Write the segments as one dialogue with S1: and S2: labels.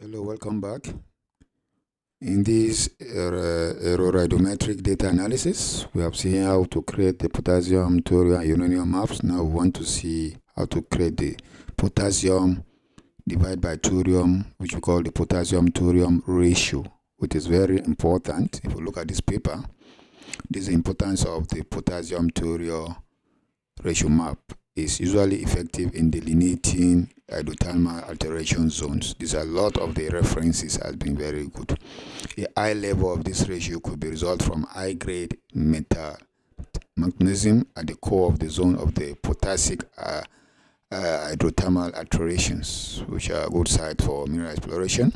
S1: Hello, welcome back. In this aeroradiometric data analysis, we have seen how to create the potassium, thorium, and uranium maps. Now we want to see how to create the potassium divided by thorium, which we call the potassium-thorium ratio, which is very important. If you look at this paper, this is the importance of the potassium-thorium ratio map. Is usually effective in delineating hydrothermal alteration zones. These are a lot of the references has been very good. A high level of this ratio could be result from high-grade metal magnetism at the core of the zone of the potassic hydrothermal alterations, which are a good site for mineral exploration.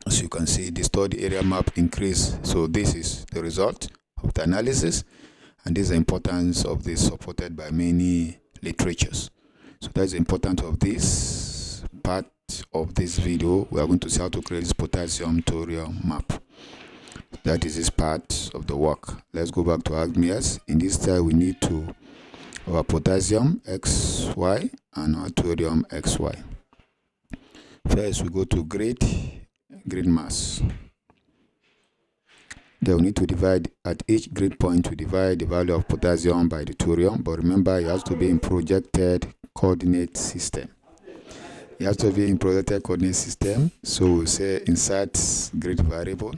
S1: As you can see, the stored area map increase. So this is the result of the analysis, and this is the importance of this, supported by many literatures. So that's the importance of this part of this video. We are going to see how to create this potassium thorium map. That is this part of the work. Let's go back to AHP. In this style, we need to our potassium XY and our thorium XY. First, we go to grid mass. Then we need to divide at each grid point. We divide the value of potassium by the thorium, but remember it has to be in projected coordinate system. It has to be in projected coordinate system. So we say insert grid variable.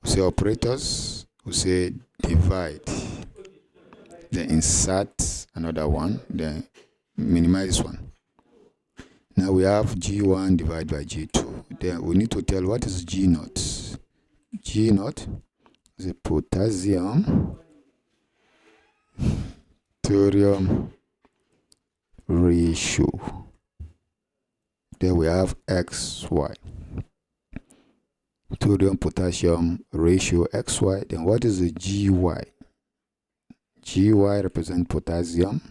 S1: We say operators. We say divide. Then insert another one. Then minimize this one. Now we have G1 divided by G2. Then we need to tell what is G0. G0 is a potassium thorium ratio. Then we have XY. Thorium potassium ratio XY. Then what is the GY? GY represents potassium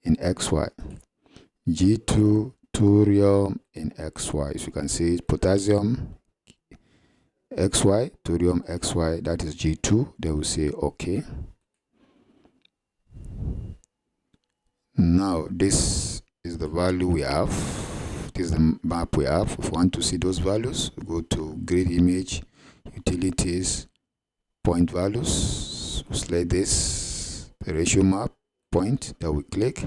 S1: in XY. G2 thorium in XY. As you can see, potassium XY, thorium XY, that is G2. They will say OK. Now this is the value we have. This is the map we have. If we want to see those values, we go to grid image, utilities, point values. Select this, the ratio map point that we click.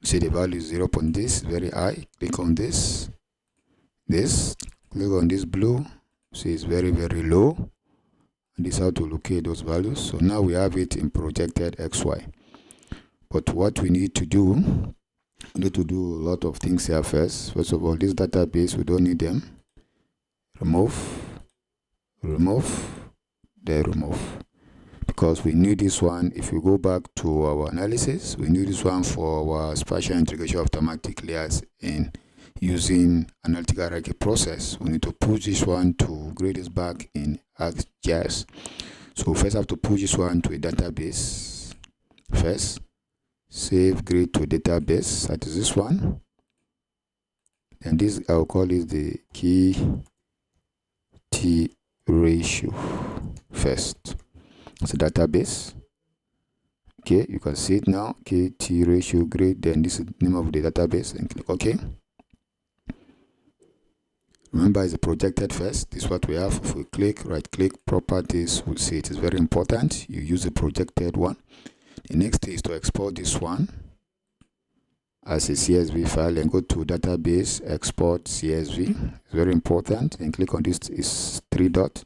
S1: We see the value is 0. This very high. Click on this. Click on this blue. See, it's very, very low. And this is how to locate those values. So now we have it in projected XY. But what we need to do, we need to do a lot of things here first. First of all, this database, we don't need them. Remove, then remove. Because we need this one. If we go back to our analysis, we need this one for our spatial integration of thematic layers in using analytical hierarchy process. We need to push this one to grade this back in ArcGIS. So we first have to push this one to a database. First, save grid to database. That is this one. And this I'll call it the key T ratio first. It's a database. Okay, you can see it now. KT ratio grid. Then this is the name of the database, and click OK. Remember, it's a projected first. This is what we have. If we click, right click, properties, we'll see it is very important. You use the projected one. The next thing is to export this one as a CSV file and go to database, export CSV. It's very important. And click on this is 3 dot.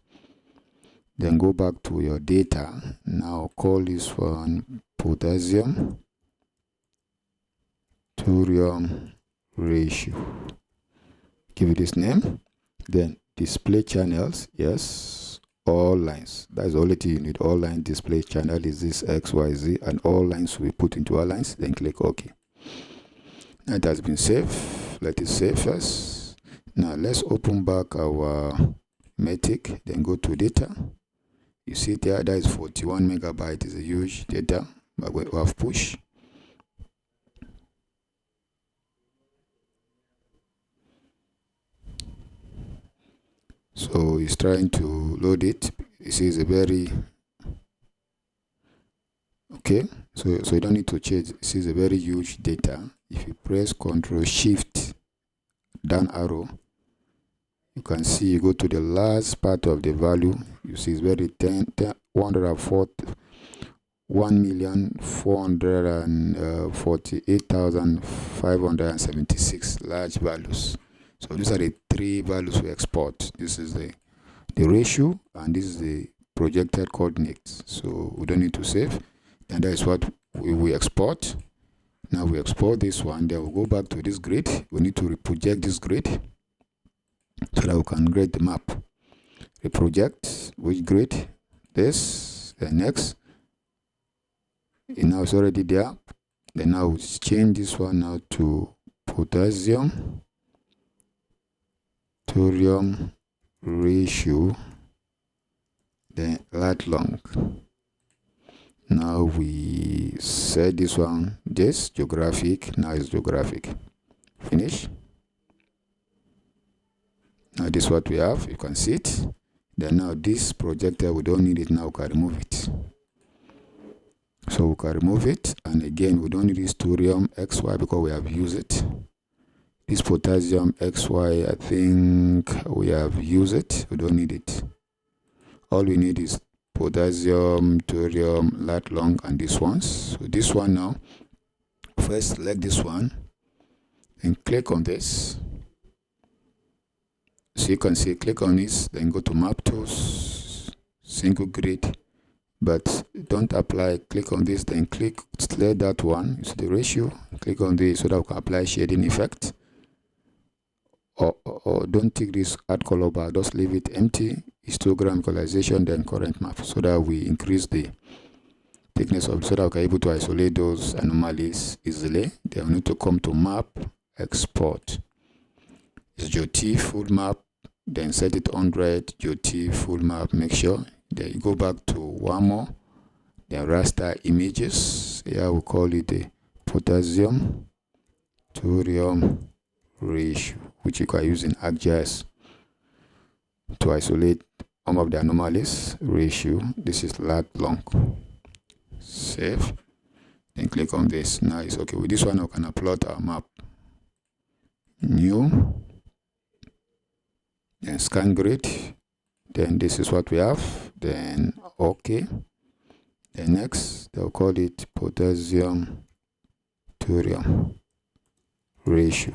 S1: Then go back to your data. Now call this one potassium thorium ratio. Give it this name. Then display channels. Yes, all lines. That's the only thing you need. All line display channel is this XYZ, and all lines will be put into all lines. Then click OK. Now it has been saved. Let it save first. Now let's open back our Matic. Then go to data. You see there, that is 41 megabytes. Is a huge data, but we have push. So it's trying to load it. You see, it's a very okay. So you don't need to change. This is a very huge data. If you press Ctrl Shift down arrow, you can see, you go to the last part of the value, you see it's very 1,448,576 large values. So these are the three values we export. This is the ratio, and this is the projected coordinates. So we don't need to save, and that is what we export. Now we export this one, then we'll go back to this grid. We need to reproject this grid so that we can grade the map. Reproject, which grid? This, then next. And now it's already there. Then now we'll change this one now to potassium, thorium ratio, then lat long. Now we set this one, this geographic, now it's geographic. Finish. Now this is what we have, you can see it. Then now this projector, we don't need it now, we can remove it. So we can remove it, and again we don't need this thorium XY because we have used it. This potassium XY, I think we have used it, we don't need it. All we need is potassium, thorium, lat long, and this ones. So this one now, first select this one and click on this. So you can see, click on this, then go to map tools, single grid, but don't apply. Click on this, then click, select that one, it's the ratio, click on this so that we can apply shading effect. Or don't take this add color bar, just leave it empty, histogram equalization, then current map, so that we increase the thickness of, so that we can able to isolate those anomalies easily. Then we need to come to map, export. It's GeoT full map, then set it 100, GeoT full map, make sure. Then you go back to one more, then raster images. Here we call it the potassium, thorium ratio, which you can use in ArcGIS to isolate some of the anomalies. Ratio, this is lat long. Save, then click on this. Now it's okay. With this one we can plot our map. New, then scan grid, then this is what we have, then okay, then next they'll call it potassium thorium ratio,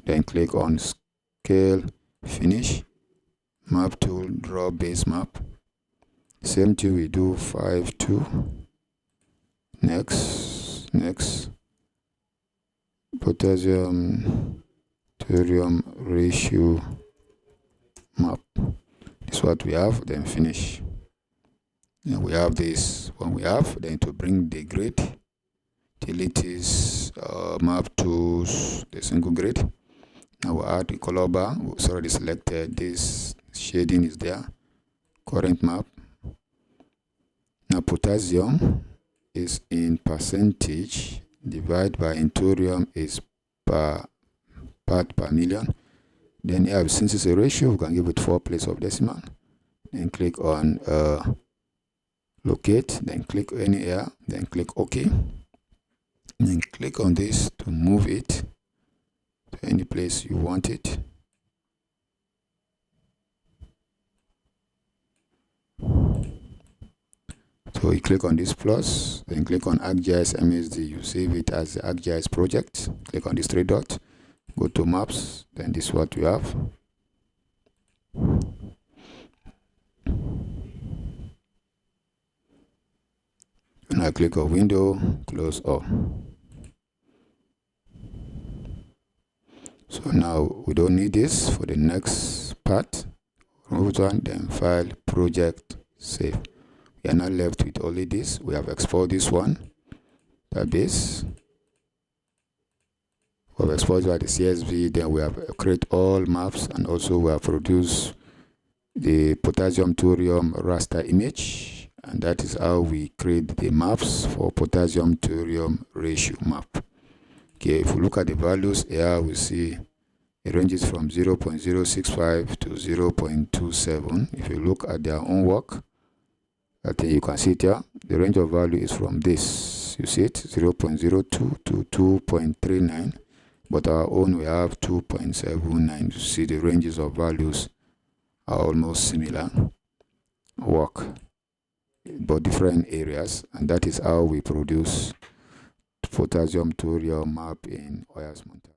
S1: then click on scale, finish, map tool, draw base map. Same thing we do, 5:2, next, potassium thorium ratio map. This is what we have, then finish. And we have this one we have, then to bring the grid, utilities, map tools, the single grid. Now we'll add the color bar, it's already selected, this shading is there, current map. Now potassium is in percentage, divide by thorium is per part per million. Then here, since it's a ratio, we can give it 4 places of decimal. Then click on locate, then click anywhere, then click OK. Then click on this to move it to any place you want it. So you click on this plus, then click on ArcGIS MSD. You save it as the ArcGIS project. Click on this 3 dots. Go to maps, then this is what we have. And I click on window, close all. So now we don't need this for the next part. Remove one, then file, project, save. We are now left with only this. We have exported this one, database. We have exported by the CSV, then we have created all maps, and also we have produced the potassium thorium raster image, and that is how we create the maps for potassium thorium ratio map. Okay, if we look at the values here, we see it ranges from 0.065 to 0.27. If you look at their own work, I think you can see it here. The range of value is from this, you see it, 0.02 to 2.39. but our own we have 2.79. You see the ranges of values are almost similar, work, but different areas, and that is how we produce potassium thorium map in Oyas Mountain.